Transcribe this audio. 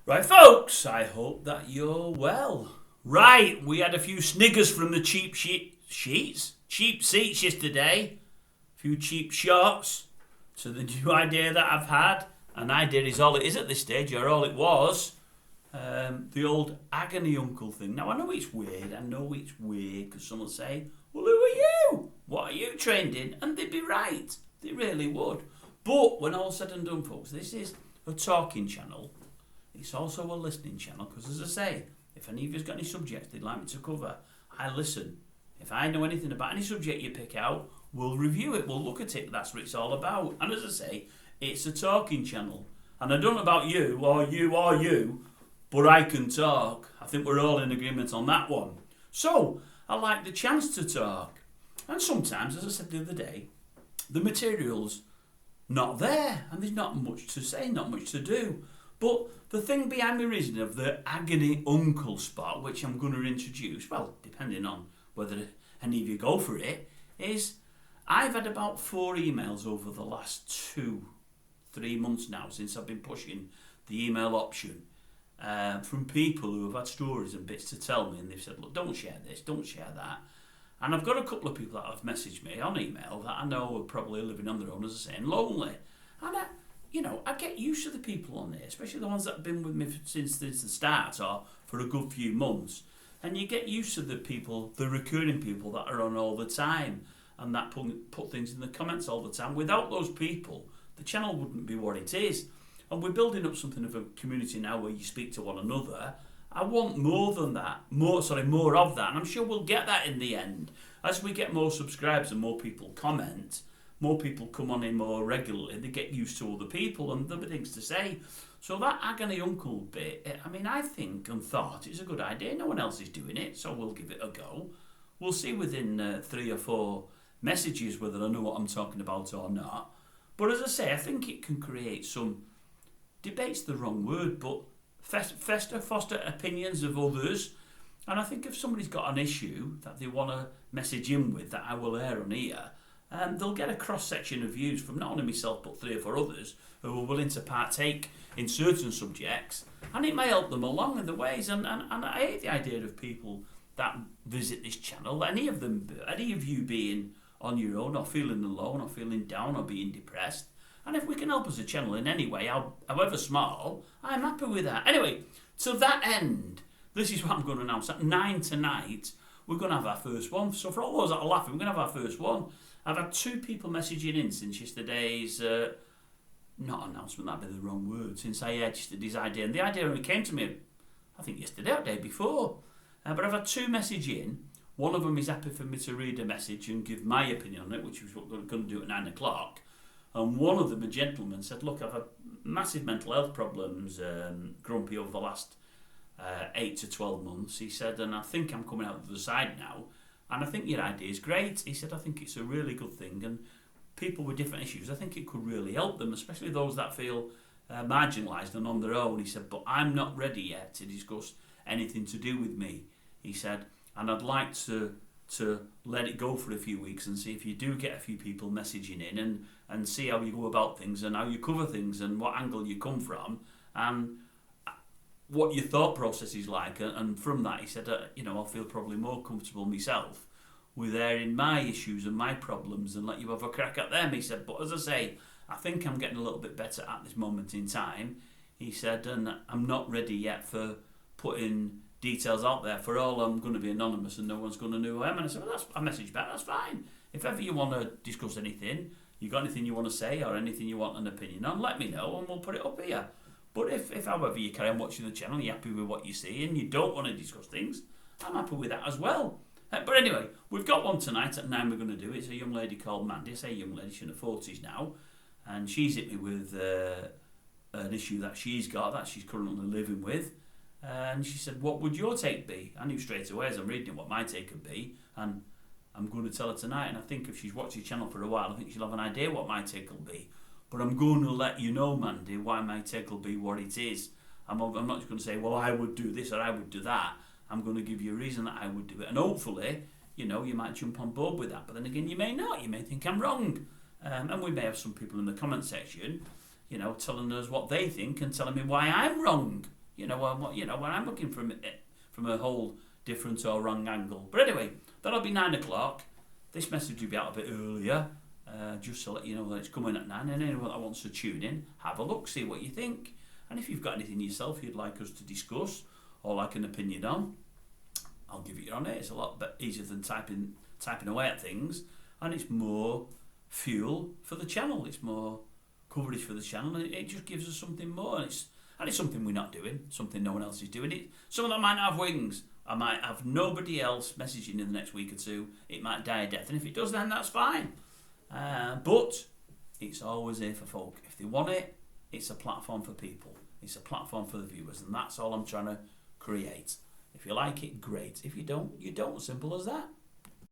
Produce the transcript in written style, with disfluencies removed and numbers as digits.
Right, folks, I hope that you're well. Right, we had a few sniggers from the cheap cheap seats yesterday. A few cheap shots to the new idea that I've had. An idea is all it is at this stage, or all it was. The old Agony uncle thing. Now, I know it's weird, because someone will say, well, who are you? What are you trained in? And they'd be right. They really would. But when all's said and done, folks, this is a talking channel. It's also a listening channel because, as I say, if any of you's got any subjects they'd like me to cover, I listen. If I know anything about any subject you pick out, we'll review it, we'll look at it. That's what it's all about. And as I say, it's a talking channel. And I don't know about you, but I can talk. I think we're all in agreement on that one. So, I like the chance to talk. And sometimes, as I said the other day, the material's not there, and there's not much to say, not much to do. But the thing behind the reason of the Agony Uncle spot, which I'm going to introduce, well, depending on whether any of you go for it, is I've had about 4 emails over the last 2-3 months now since I've been pushing the email option from people who have had stories and bits to tell me, and they've said, look, don't share this, don't share that. And I've got a couple of people that have messaged me on email that I know are probably living on their own, as I say, and lonely. And I get used to the people on there, especially the ones that have been with me since the start or for a good few months. And you get used to the people, the recurring people that are on all the time and that put things in the comments all the time. Without those people, the channel wouldn't be what it is. And we're building up something of a community now where you speak to one another. I want more than that, more of that, and I'm sure we'll get that in the end. As we get more subscribers and more people comment, more people come on in more regularly, they get used to other people and there'll be things to say. So that Agony Uncle bit, I think and thought it's a good idea. No one else is doing it, so we'll give it a go. We'll see within 3 or 4 messages whether I know what I'm talking about or not. But as I say, I think it can create some, debate's the wrong word, but foster opinions of others. And I think if somebody's got an issue that they want to message in with that I will air on here, they'll get a cross-section of views from not only myself but 3 or 4 others who are willing to partake in certain subjects, and it may help them along in the ways. And I hate the idea of people that visit this channel, any of you being on your own or feeling alone or feeling down or being depressed. And if we can help as a channel in any way, however small, I'm happy with that. Anyway, to that end, this is what I'm going to announce. At 9 tonight, we're going to have our first one. So for all those that are laughing, we're going to have our first one. I've had 2 people messaging in since yesterday's, not announcement, that'd be the wrong word, since I edged this idea. And the idea only came to me, I think yesterday or the day before. But I've had 2 message in. One of them is happy for me to read a message and give my opinion on it, which is what we're going to do at 9 o'clock. And one of them, a gentleman, said, look, I've had massive mental health problems, grumpy over the last 8 to 12 months. He said, and I think I'm coming out the other side now. And I think your idea is great. He said, I think it's a really good thing. And people with different issues, I think it could really help them, especially those that feel marginalised and on their own. He said, but I'm not ready yet to discuss anything to do with me. He said, and I'd like to let it go for a few weeks and see if you do get a few people messaging in and see how you go about things and how you cover things and what angle you come from and what your thought process is like. And from that, he said, I'll feel probably more comfortable myself with airing my issues and my problems and let you have a crack at them. He said, but as I say, I think I'm getting a little bit better at this moment in time. He said, and I'm not ready yet for putting details out there. For all, I'm going to be anonymous and no one's going to know who I am. And I said, well, that's a message back, that's fine. If ever you want to discuss anything, you got anything you want to say or anything you want an opinion on, let me know and we'll put it up here. But if however you carry on watching the channel, you're happy with what you see and you don't want to discuss things, I'm happy with that as well. But anyway, we've got one tonight at 9 we're going to do. It's a young lady called Mandy. I say young lady, she's in her 40s now. And she's hit me with an issue that she's got, that she's currently living with. And she said, what would your take be? I knew straight away as I'm reading what my take would be. And I'm going to tell her tonight. And I think if she's watched the channel for a while, I think she'll have an idea what my take will be. But I'm going to let you know, Mandy, why my take will be what it is. I'm not just going to say, well, I would do this or I would do that. I'm going to give you a reason that I would do it. And hopefully, you might jump on board with that. But then again, you may not. You may think I'm wrong. And we may have some people in the comment section, telling us what they think and telling me why I'm wrong. when I'm looking from a whole different or wrong angle. But anyway, that'll be 9 o'clock. This message will be out a bit earlier, just to let you know that it's coming at 9. And anyone that wants to tune in, have a look, see what you think. And if you've got anything yourself you'd like us to discuss or like an opinion on, I'll give it on it. It's a lot easier than typing away at things, and it's more fuel for the channel. It's more coverage for the channel, and it just gives us something more. And it's something we're not doing, something no one else is doing. Something that might have wings. I might have nobody else messaging in the next week or two. It might die a death, and if it does, then that's fine. But it's always there for folk. If they want it, it's a platform for people. It's a platform for the viewers, and that's all I'm trying to create. If you like it, great. If you don't, you don't. Simple as that.